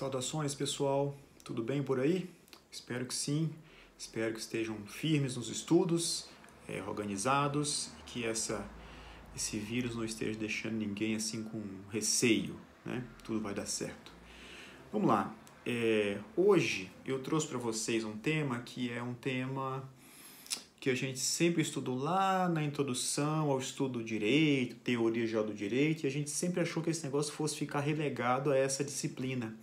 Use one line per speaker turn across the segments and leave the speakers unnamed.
Saudações, pessoal. Tudo bem por aí? Espero que sim. Espero que estejam firmes nos estudos, organizados, e que esse vírus não esteja deixando ninguém assim com receio, né? Tudo vai dar certo. Vamos lá. Hoje eu trouxe para vocês um tema que é um tema que a gente sempre estudou lá na introdução ao estudo do direito, teoria geral do direito, e a gente sempre achou que esse negócio fosse ficar relegado a essa disciplina.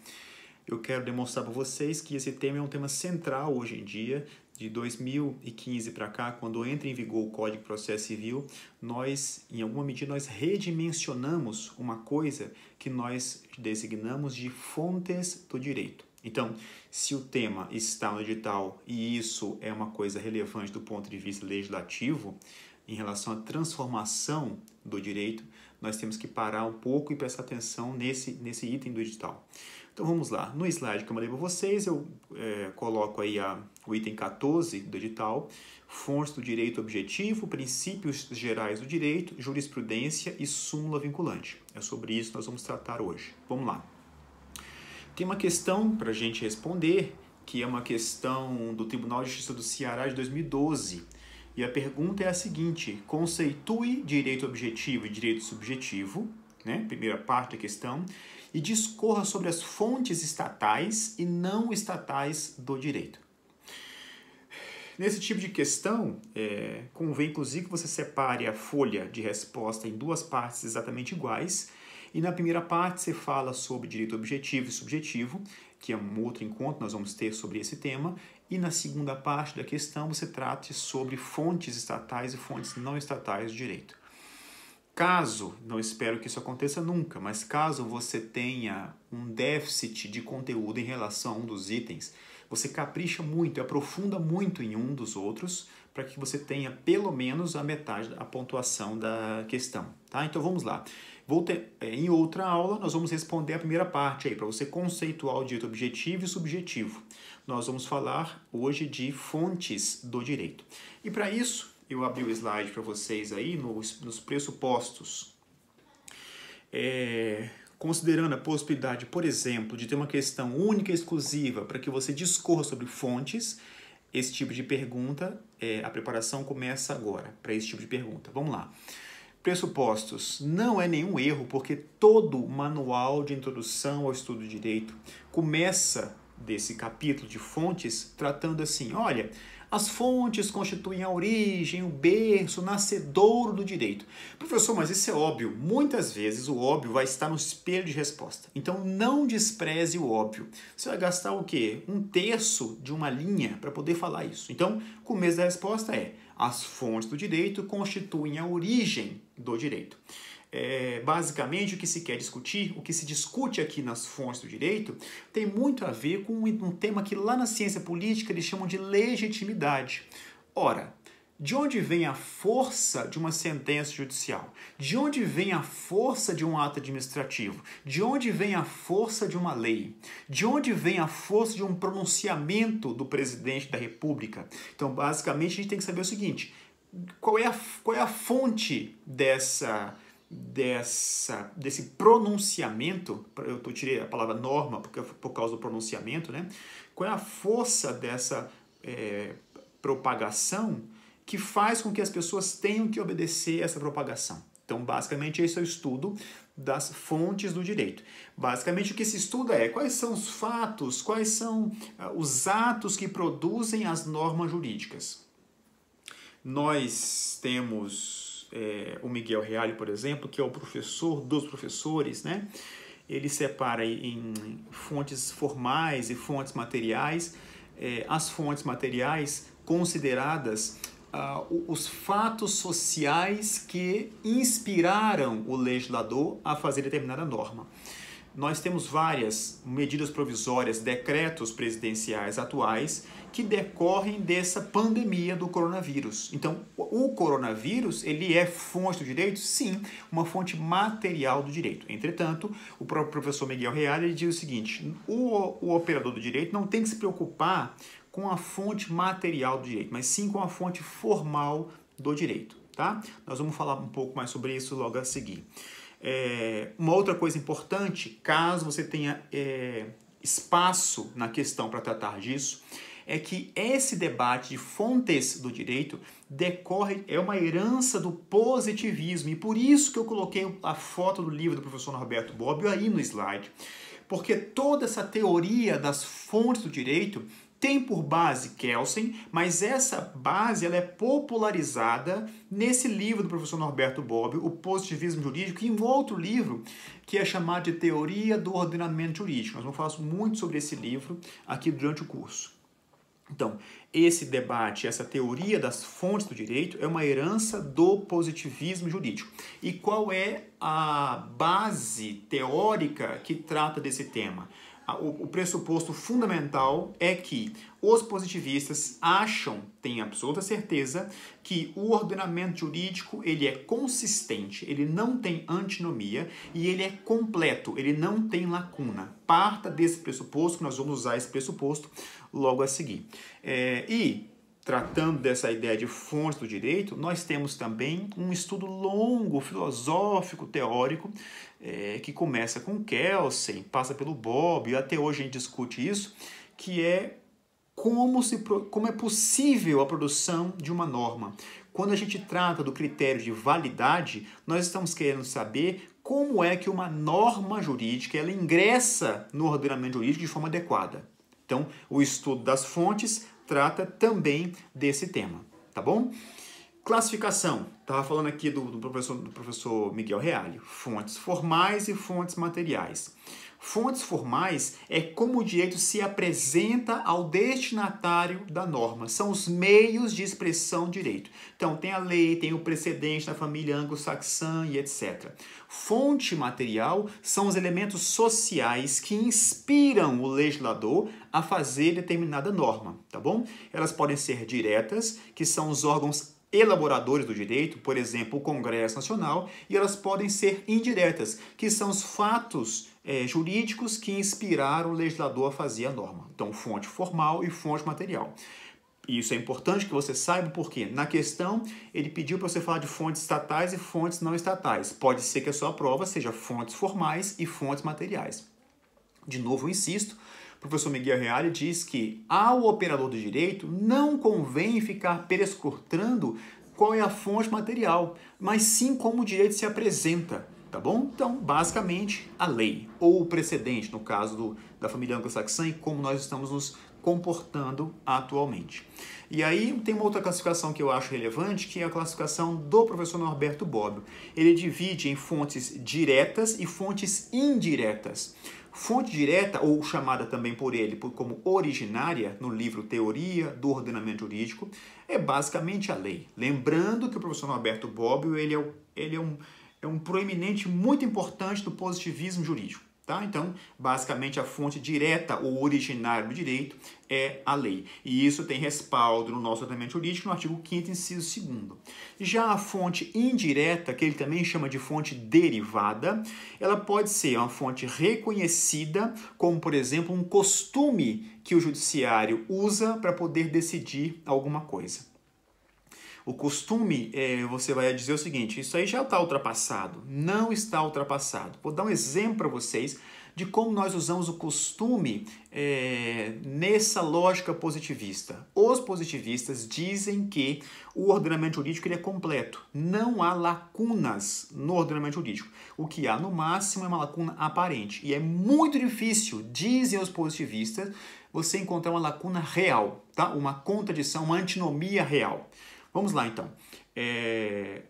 Eu quero demonstrar para vocês que esse tema é um tema central hoje em dia, de 2015 para cá, quando entra em vigor o Código de Processo Civil, em alguma medida, nós redimensionamos uma coisa que nós designamos de fontes do direito. Então, se o tema está no edital e isso é uma coisa relevante do ponto de vista legislativo, em relação à transformação do direito, nós temos que parar um pouco e prestar atenção nesse item do edital. Então vamos lá, no slide que eu mandei para vocês, eu coloco aí o item 14 do edital, fontes do direito objetivo, princípios gerais do direito, jurisprudência e súmula vinculante. É sobre isso que nós vamos tratar hoje. Vamos lá. Tem uma questão para a gente responder, que é uma questão do Tribunal de Justiça do Ceará de 2012. E a pergunta é a seguinte: conceitue direito objetivo e direito subjetivo, né? Primeira parte da questão, e discorra sobre as fontes estatais e não estatais do direito. Nesse tipo de questão, convém inclusive que você separe a folha de resposta em duas partes exatamente iguais. E na primeira parte você fala sobre direito objetivo e subjetivo, que é um outro encontro nós vamos ter sobre esse tema. E na segunda parte da questão você trate sobre fontes estatais e fontes não estatais do direito. Caso, não espero que isso aconteça nunca, mas caso você tenha um déficit de conteúdo em relação a um dos itens, você capricha muito, aprofunda muito em um dos outros, para que você tenha pelo menos a metade da pontuação da questão. Tá? Então vamos lá. Em outra aula, nós vamos responder a primeira parte aí, para você conceituar o direito objetivo e subjetivo. Nós vamos falar hoje de fontes do direito. E para isso, eu abri o slide para vocês aí nos pressupostos. Considerando a possibilidade, por exemplo, de ter uma questão única e exclusiva para que você discorra sobre fontes, esse tipo de pergunta, a preparação começa agora para esse tipo de pergunta. Vamos lá. Pressupostos. Não é nenhum erro, porque todo manual de introdução ao estudo de direito começa desse capítulo de fontes tratando assim: olha, as fontes constituem a origem, o berço, o nascedouro do direito. Professor, mas isso é óbvio. Muitas vezes o óbvio vai estar no espelho de resposta. Então não despreze o óbvio. Você vai gastar o quê? 1/3 de uma linha para poder falar isso. Então, o começo da resposta é: as fontes do direito constituem a origem do direito. Basicamente, o que se quer discutir, o que se discute aqui nas fontes do direito, tem muito a ver com um tema que lá na ciência política eles chamam de legitimidade. Ora, de onde vem a força de uma sentença judicial? De onde vem a força de um ato administrativo? De onde vem a força de uma lei? De onde vem a força de um pronunciamento do presidente da República? Então, basicamente, a gente tem que saber o seguinte: qual é a fonte desse pronunciamento? Eu tirei a palavra norma por causa do pronunciamento, né? Qual é a força dessa propagação que faz com que as pessoas tenham que obedecer essa propagação? Então, basicamente, esse é o estudo das fontes do direito. Basicamente, o que se estuda é quais são os fatos, quais são os atos que produzem as normas jurídicas. Nós temos o Miguel Reale, por exemplo, que é o professor dos professores, né? Ele separa em fontes formais e fontes materiais. As fontes materiais consideradas os fatos sociais que inspiraram o legislador a fazer determinada norma. Nós temos várias medidas provisórias, decretos presidenciais atuais que decorrem dessa pandemia do coronavírus. Então, o coronavírus, ele é fonte do direito? Sim, uma fonte material do direito. Entretanto, o próprio professor Miguel Reale ele diz o seguinte: o operador do direito não tem que se preocupar com a fonte material do direito, mas sim com a fonte formal do direito. Tá? Nós vamos falar um pouco mais sobre isso logo a seguir. Uma outra coisa importante, caso você tenha espaço na questão para tratar disso é que esse debate de fontes do direito é uma herança do positivismo, e por isso que eu coloquei a foto do livro do professor Norberto Bobbio aí no slide, porque toda essa teoria das fontes do direito tem por base Kelsen, mas essa base ela é popularizada nesse livro do professor Norberto Bobbio, O Positivismo Jurídico, e em outro livro que é chamado de Teoria do Ordenamento Jurídico. Nós vamos falar muito sobre esse livro aqui durante o curso. Então, esse debate, essa teoria das fontes do direito é uma herança do positivismo jurídico. E qual é a base teórica que trata desse tema? O pressuposto fundamental é que os positivistas acham, têm absoluta certeza, que o ordenamento jurídico ele é consistente, ele não tem antinomia e ele é completo, ele não tem lacuna. Parta desse pressuposto, que nós vamos usar esse pressuposto logo a seguir. Tratando dessa ideia de fontes do direito, nós temos também um estudo longo, filosófico, teórico, que começa com Kelsen, passa pelo Bobbio, e até hoje a gente discute isso, que é como é possível a produção de uma norma. Quando a gente trata do critério de validade, nós estamos querendo saber como é que uma norma jurídica ela ingressa no ordenamento jurídico de forma adequada. Então, o estudo das fontes trata também desse tema, tá bom? Classificação. Estava falando aqui do professor Miguel Reale. Fontes formais e fontes materiais. Fontes formais é como o direito se apresenta ao destinatário da norma. São os meios de expressão do direito. Então, tem a lei, tem o precedente da família anglo-saxã e etc. Fonte material são os elementos sociais que inspiram o legislador a fazer determinada norma, tá bom? Elas podem ser diretas, que são os órgãos elaboradores do direito, por exemplo, o Congresso Nacional, e elas podem ser indiretas, que são os fatos jurídicos que inspiraram o legislador a fazer a norma. Então, fonte formal e fonte material. Isso é importante que você saiba porque na questão ele pediu para você falar de fontes estatais e fontes não estatais. Pode ser que a sua prova seja fontes formais e fontes materiais. De novo, eu insisto, o professor Miguel Reale diz que ao operador do direito não convém ficar perescrutrando qual é a fonte material, mas sim como o direito se apresenta, tá bom? Então, basicamente, a lei ou o precedente, no caso da família anglo-saxã, e como nós estamos nos comportando atualmente. E aí tem uma outra classificação que eu acho relevante, que é a classificação do professor Norberto Bobbio. Ele divide em fontes diretas e fontes indiretas. Fonte direta, ou chamada também por ele como originária, no livro Teoria do Ordenamento Jurídico, é basicamente a lei. Lembrando que o professor Norberto Bobbio ele é um proeminente muito importante do positivismo jurídico. Tá? Então, basicamente, a fonte direta ou originária do direito é a lei. E isso tem respaldo no nosso ordenamento jurídico, no artigo 5º, inciso 2º. Já a fonte indireta, que ele também chama de fonte derivada, ela pode ser uma fonte reconhecida, como, por exemplo, um costume que o judiciário usa para poder decidir alguma coisa. O costume, você vai dizer o seguinte, isso aí já está ultrapassado. Não está ultrapassado. Vou dar um exemplo para vocês de como nós usamos o costume nessa lógica positivista. Os positivistas dizem que o ordenamento jurídico ele é completo. Não há lacunas no ordenamento jurídico. O que há, no máximo, é uma lacuna aparente. E é muito difícil, dizem os positivistas, você encontrar uma lacuna real, tá? Uma contradição, uma antinomia real. Vamos lá, então.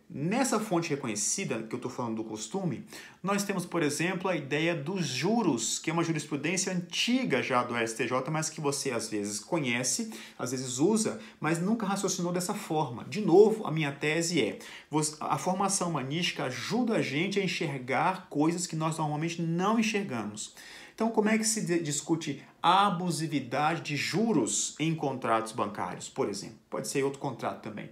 Nessa fonte reconhecida, que eu estou falando do costume, nós temos, por exemplo, a ideia dos juros, que é uma jurisprudência antiga já do STJ, mas que você às vezes conhece, às vezes usa, mas nunca raciocinou dessa forma. De novo, a minha tese é, a formação humanística ajuda a gente a enxergar coisas que nós normalmente não enxergamos. Então, como é que se discute a abusividade de juros em contratos bancários, por exemplo? Pode ser outro contrato também.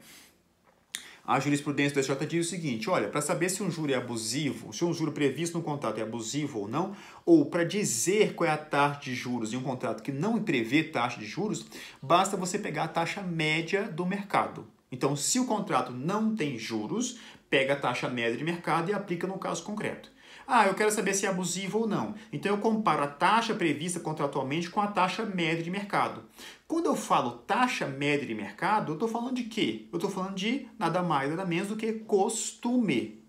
A jurisprudência do STJ diz o seguinte, olha, para saber se um juro é abusivo, se um juro previsto no contrato é abusivo ou não, ou para dizer qual é a taxa de juros em um contrato que não prevê taxa de juros, basta você pegar a taxa média do mercado. Então, se o contrato não tem juros, pega a taxa média de mercado e aplica no caso concreto. Ah, eu quero saber se é abusivo ou não. Então eu comparo a taxa prevista contratualmente com a taxa média de mercado. Quando eu falo taxa média de mercado, eu estou falando de quê? Eu estou falando de nada mais, nada menos do que costume,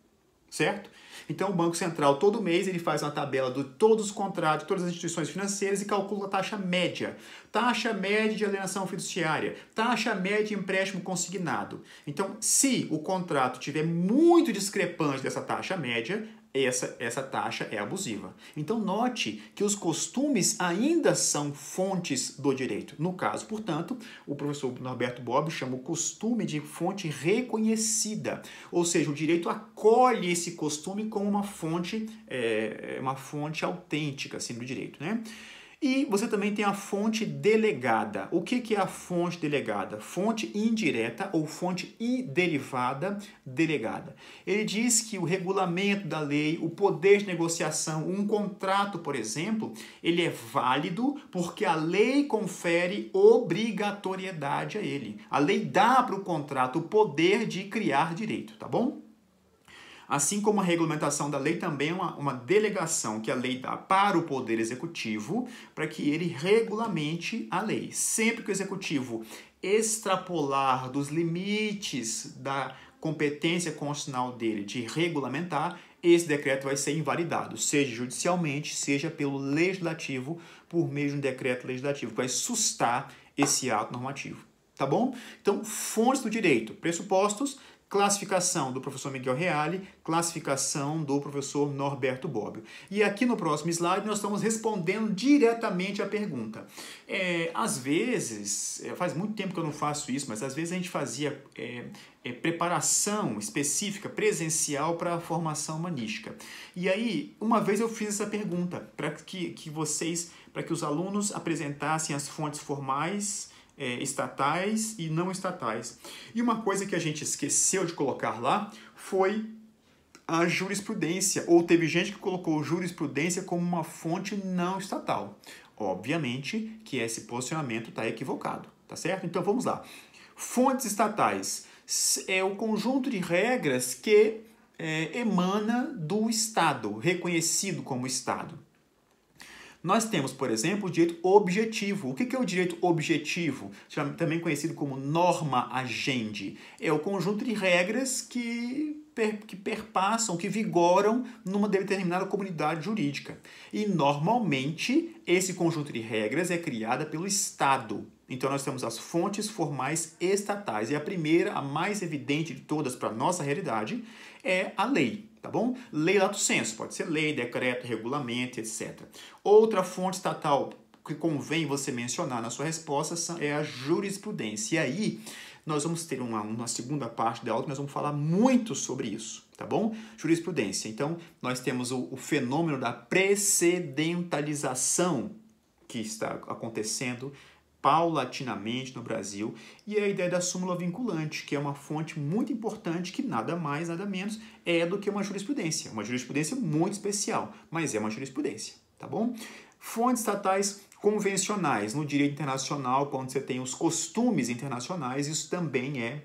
certo? Então o Banco Central todo mês ele faz uma tabela de todos os contratos, todas as instituições financeiras e calcula a taxa média. Taxa média de alienação fiduciária, taxa média de empréstimo consignado. Então, se o contrato tiver muito discrepante dessa taxa média, essa taxa é abusiva. Então, note que os costumes ainda são fontes do direito. No caso, portanto, o professor Norberto Bobbio chama o costume de fonte reconhecida. Ou seja, o direito acolhe esse costume como uma fonte autêntica assim, do direito, né? E você também tem a fonte delegada. O que é a fonte delegada? Fonte indireta ou fonte derivada delegada. Ele diz que o regulamento da lei, o poder de negociação, um contrato, por exemplo, ele é válido porque a lei confere obrigatoriedade a ele. A lei dá para o contrato o poder de criar direito, tá bom? Assim como a regulamentação da lei também é uma delegação que a lei dá para o Poder Executivo para que ele regulamente a lei. Sempre que o Executivo extrapolar dos limites da competência constitucional dele de regulamentar, esse decreto vai ser invalidado, seja judicialmente, seja pelo Legislativo, por meio de um decreto legislativo, que vai sustar esse ato normativo. Tá bom? Então, fontes do direito, pressupostos, classificação do professor Miguel Reale, classificação do professor Norberto Bobbio. E aqui no próximo slide nós estamos respondendo diretamente a pergunta. Às vezes, faz muito tempo que eu não faço isso, mas às vezes a gente fazia preparação específica, presencial para a formação humanística. E aí, uma vez eu fiz essa pergunta para que os alunos apresentassem as fontes formais, estatais e não estatais. E uma coisa que a gente esqueceu de colocar lá foi a jurisprudência, ou teve gente que colocou jurisprudência como uma fonte não estatal. Obviamente que esse posicionamento está equivocado, tá certo? Então vamos lá. Fontes estatais é o conjunto de regras que emana do Estado, reconhecido como Estado. Nós temos, por exemplo, o direito objetivo. O que é o direito objetivo? Também conhecido como norma agendi. É o conjunto de regras que perpassam, que vigoram numa determinada comunidade jurídica. E, normalmente, esse conjunto de regras é criado pelo Estado. Então, nós temos as fontes formais estatais. E a primeira, a mais evidente de todas para a nossa realidade, é a lei. Tá bom? Lei lato sensu, pode ser lei, decreto, regulamento, etc. Outra fonte estatal que convém você mencionar na sua resposta é a jurisprudência. E aí, nós vamos ter uma segunda parte da aula que nós vamos falar muito sobre isso, tá bom? Jurisprudência. Então, nós temos o fenômeno da precedentalização que está acontecendo paulatinamente no Brasil, e a ideia da súmula vinculante, que é uma fonte muito importante que nada mais, nada menos é do que uma jurisprudência muito especial, mas é uma jurisprudência, tá bom? Fontes estatais convencionais no direito internacional, quando você tem os costumes internacionais, isso também é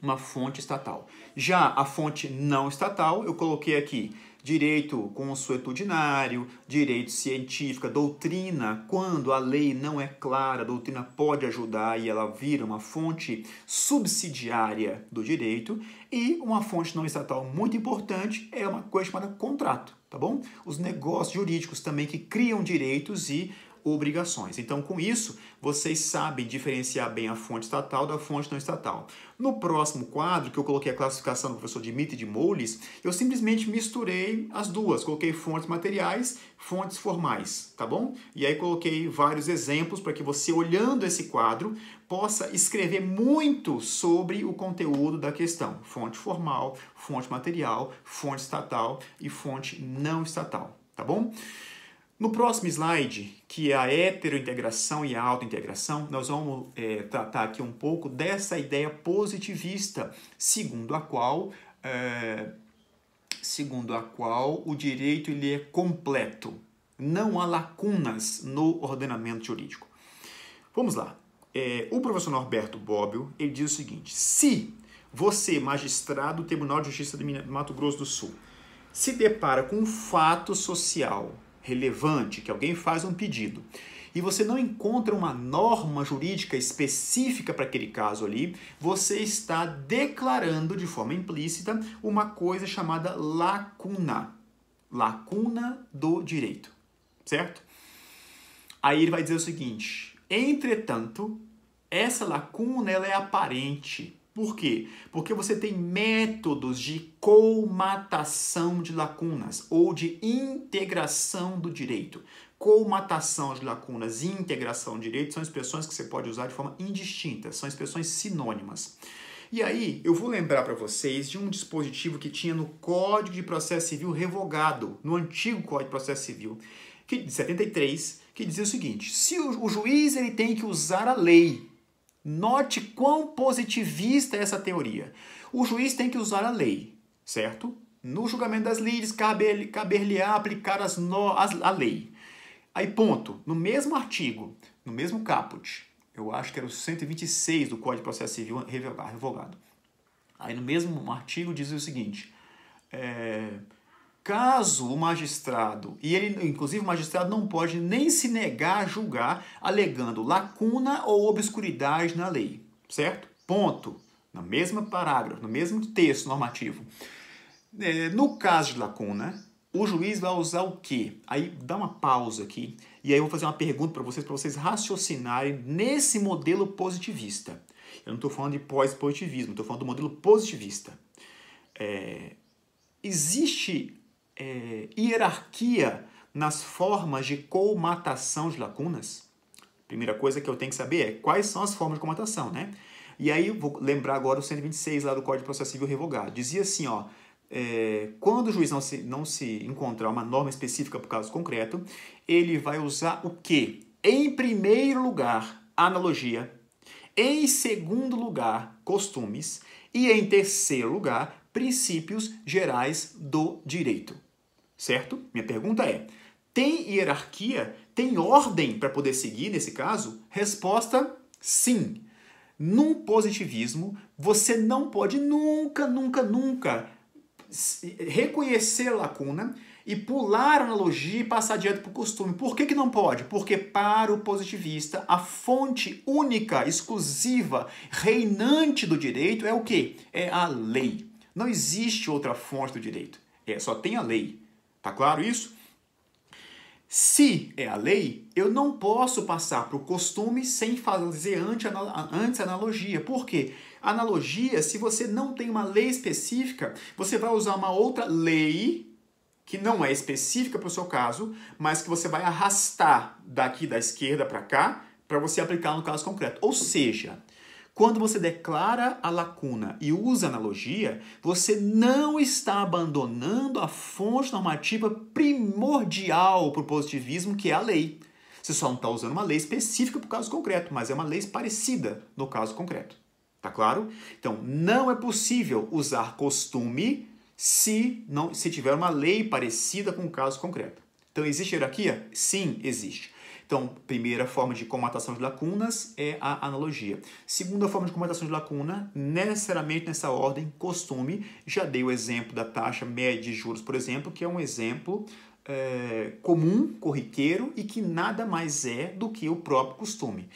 uma fonte estatal. Já a fonte não estatal, eu coloquei aqui direito consuetudinário, direito científico, doutrina, quando a lei não é clara, a doutrina pode ajudar e ela vira uma fonte subsidiária do direito, e uma fonte não estatal muito importante é uma coisa chamada contrato, tá bom? Os negócios jurídicos também que criam direitos e obrigações. Então, com isso, vocês sabem diferenciar bem a fonte estatal da fonte não estatal. No próximo quadro, que eu coloquei a classificação do professor Dimitri de Moulis, eu simplesmente misturei as duas. Coloquei fontes materiais, fontes formais, tá bom? E aí coloquei vários exemplos para que você, olhando esse quadro, possa escrever muito sobre o conteúdo da questão. Fonte formal, fonte material, fonte estatal e fonte não estatal, tá bom? No próximo slide, que é a heterointegração e a autointegração, nós vamos tratar aqui um pouco dessa ideia positivista, segundo a qual o direito ele é completo. Não há lacunas no ordenamento jurídico. Vamos lá. O professor Norberto Bobbio, ele diz o seguinte: se você, magistrado do Tribunal de Justiça do Mato Grosso do Sul, se depara com um fato social relevante, que alguém faz um pedido, e você não encontra uma norma jurídica específica para aquele caso ali, você está declarando de forma implícita uma coisa chamada lacuna. Lacuna do direito, certo? Aí ele vai dizer o seguinte: entretanto, essa lacuna ela é aparente. Por quê? Porque você tem métodos de colmatação de lacunas ou de integração do direito. Colmatação de lacunas e integração do direito são expressões que você pode usar de forma indistinta, são expressões sinônimas. E aí, eu vou lembrar para vocês de um dispositivo que tinha no Código de Processo Civil revogado, no antigo Código de Processo Civil, de 73, que dizia o seguinte: se o juiz ele tem que usar a lei, note quão positivista é essa teoria. O juiz tem que usar a lei, certo? No julgamento das lides, caber-lhe-á aplicar a lei. Aí, ponto. No mesmo artigo, no mesmo caput, eu acho que era o 126 do Código de Processo Civil revogado. Aí, no mesmo artigo, dizia o seguinte: caso o magistrado, e ele, inclusive o magistrado não pode nem se negar a julgar alegando lacuna ou obscuridade na lei, certo? Ponto. No mesmo parágrafo, no mesmo texto normativo. No caso de lacuna, o juiz vai usar o quê? Aí dá uma pausa aqui, e aí eu vou fazer uma pergunta para vocês raciocinarem nesse modelo positivista. Eu não estou falando de pós-positivismo, estou falando do modelo positivista. Existe hierarquia nas formas de colmatação de lacunas? Primeira coisa que eu tenho que saber é quais são as formas de colmatação, né? E aí eu vou lembrar agora o 126 lá do Código de Processo Civil revogado. Dizia assim, ó, quando o juiz não se encontrar uma norma específica para o caso concreto, ele vai usar o quê? Em primeiro lugar, analogia. Em segundo lugar, costumes. E em terceiro lugar, princípios gerais do direito. Certo? Minha pergunta é: tem hierarquia? Tem ordem para poder seguir nesse caso? Resposta: sim. No positivismo, você não pode nunca reconhecer a lacuna e pular a analogia e passar direto para o costume. Por que não pode? Porque para o positivista, a fonte única, exclusiva, reinante do direito é o quê? É a lei. Não existe outra fonte do direito. Só tem a lei. Tá claro isso? Se é a lei, eu não posso passar para o costume sem fazer antes a analogia. Por quê? Analogia, se você não tem uma lei específica, você vai usar uma outra lei que não é específica para o seu caso, mas que você vai arrastar daqui da esquerda para cá para você aplicar no caso concreto. Ou seja, quando você declara a lacuna e usa analogia, você não está abandonando a fonte normativa primordial para o positivismo, que é a lei. Você só não está usando uma lei específica para o caso concreto, mas é uma lei parecida no caso concreto. Tá claro? Então, não é possível usar costume se tiver uma lei parecida com o caso concreto. Então, existe hierarquia? Sim, existe. Então, primeira forma de comatação de lacunas é a analogia. Segunda forma de comatação de lacuna, necessariamente nessa ordem, costume. Já dei o exemplo da taxa média de juros, por exemplo, que é um exemplo comum, corriqueiro e que nada mais é do que o próprio costume.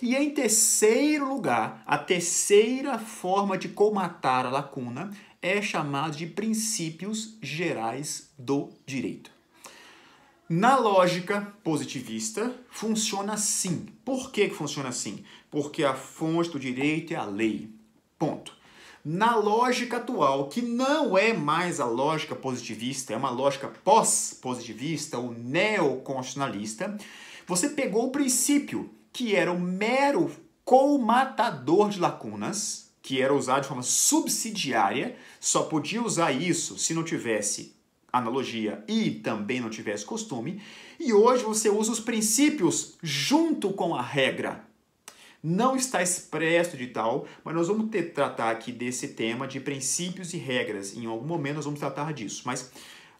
E em terceiro lugar, a terceira forma de colmatar a lacuna é chamada de princípios gerais do direito. Na lógica positivista, funciona assim. Por que funciona assim? Porque a fonte do direito é a lei. Ponto. Na lógica atual, que não é mais a lógica positivista, é uma lógica pós-positivista ou neoconstitucionalista, você pegou o princípio, que era o mero colmatador de lacunas, que era usado de forma subsidiária, só podia usar isso se não tivesse analogia e também não tivesse costume, e hoje você usa os princípios junto com a regra. Não está expresso de tal, mas nós vamos tratar aqui desse tema de princípios e regras. Em algum momento nós vamos tratar disso. Mas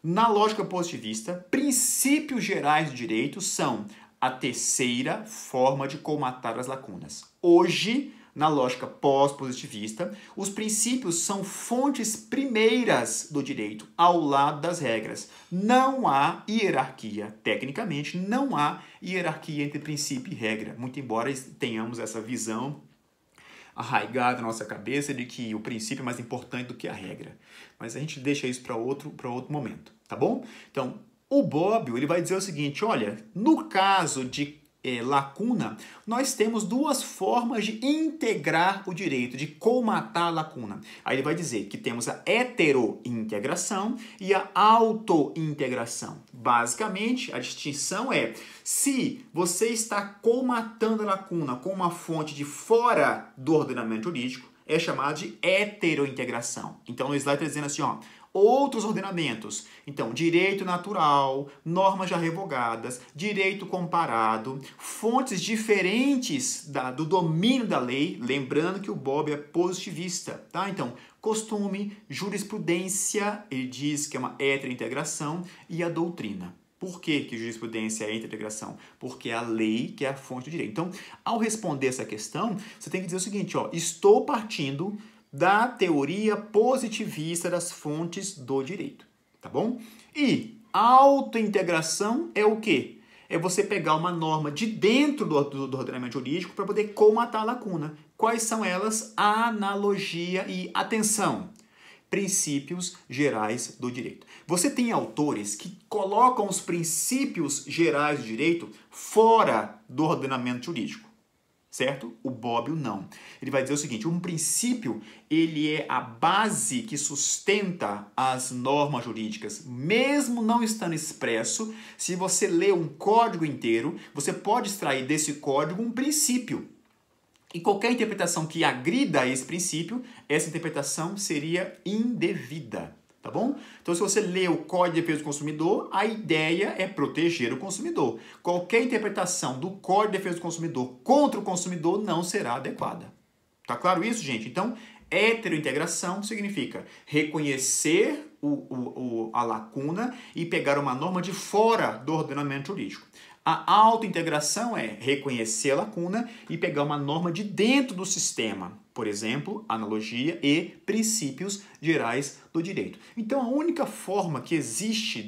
na lógica positivista, princípios gerais do direito são a terceira forma de colmatar as lacunas. Hoje, na lógica pós-positivista, os princípios são fontes primeiras do direito, ao lado das regras. Não há hierarquia. Tecnicamente, não há hierarquia entre princípio e regra, muito embora tenhamos essa visão arraigada na nossa cabeça de que o princípio é mais importante do que a regra. Mas a gente deixa isso para outro momento, tá bom? Então, o Bobbio, ele vai dizer o seguinte, olha, no caso de lacuna, nós temos duas formas de integrar o direito, de comatar a lacuna. Aí ele vai dizer que temos a heterointegração e a autointegração. Basicamente, a distinção é se você está comatando a lacuna com uma fonte de fora do ordenamento jurídico, é chamado de heterointegração. Então, no slide está dizendo assim, ó, outros ordenamentos. Então, direito natural, normas já revogadas, direito comparado, fontes diferentes do domínio da lei, lembrando que o Bobbio é positivista, tá? Então, costume, jurisprudência, ele diz que é uma heterointegração, e a doutrina. Por que jurisprudência é integração? Porque é a lei que é a fonte do direito. Então, ao responder essa questão, você tem que dizer o seguinte, ó, estou partindo da teoria positivista das fontes do direito, tá bom? E autointegração é o quê? É você pegar uma norma de dentro do ordenamento jurídico para poder comatar a lacuna. Quais são elas? Analogia e atenção. Princípios gerais do direito. Você tem autores que colocam os princípios gerais do direito fora do ordenamento jurídico, certo? O Bobbio não. Ele vai dizer o seguinte, um princípio, ele é a base que sustenta as normas jurídicas, mesmo não estando expresso. Se você lê um código inteiro, você pode extrair desse código um princípio. E qualquer interpretação que agrida a esse princípio, essa interpretação seria indevida, tá bom? Então, se você lê o Código de Defesa do Consumidor, a ideia é proteger o consumidor. Qualquer interpretação do Código de Defesa do Consumidor contra o consumidor não será adequada. Tá claro isso, gente? Então, heterointegração significa reconhecer a lacuna e pegar uma norma de fora do ordenamento jurídico. A autointegração é reconhecer a lacuna e pegar uma norma de dentro do sistema. Por exemplo, analogia e princípios gerais do direito. Então, a única forma que existe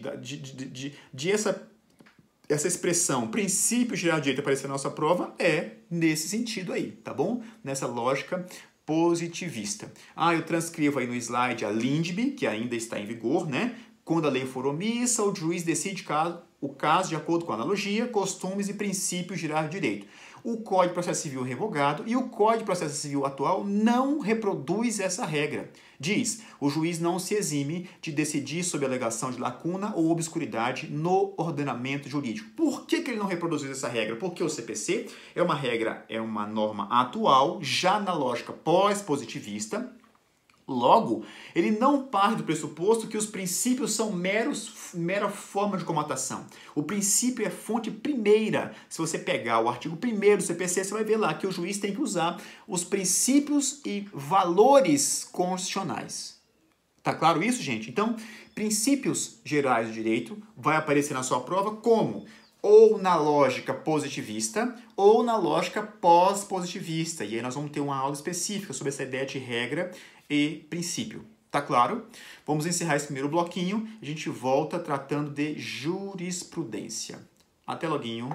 de essa expressão princípio geral do direito aparecer na nossa prova é nesse sentido aí, tá bom? Nessa lógica positivista. Eu transcrevo aí no slide a Lindby, que ainda está em vigor, né? Quando a lei for omissa, o juiz decide o caso de acordo com a analogia, costumes e princípios gerais do direito. O Código de Processo Civil revogado e o Código de Processo Civil atual não reproduz essa regra. Diz, o juiz não se exime de decidir sobre alegação de lacuna ou obscuridade no ordenamento jurídico. Por que ele não reproduziu essa regra? Porque o CPC é uma regra, é uma norma atual, já na lógica pós-positivista. Logo, ele não parte do pressuposto que os princípios são mera forma de comatação. O princípio é fonte primeira. Se você pegar o artigo 1º do CPC, você vai ver lá que o juiz tem que usar os princípios e valores constitucionais. Tá claro isso, gente? Então, princípios gerais do direito vai aparecer na sua prova como ou na lógica positivista ou na lógica pós-positivista. E aí nós vamos ter uma aula específica sobre essa ideia de regra e princípio. Tá claro? Vamos encerrar esse primeiro bloquinho. A gente volta tratando de jurisprudência. Até loguinho.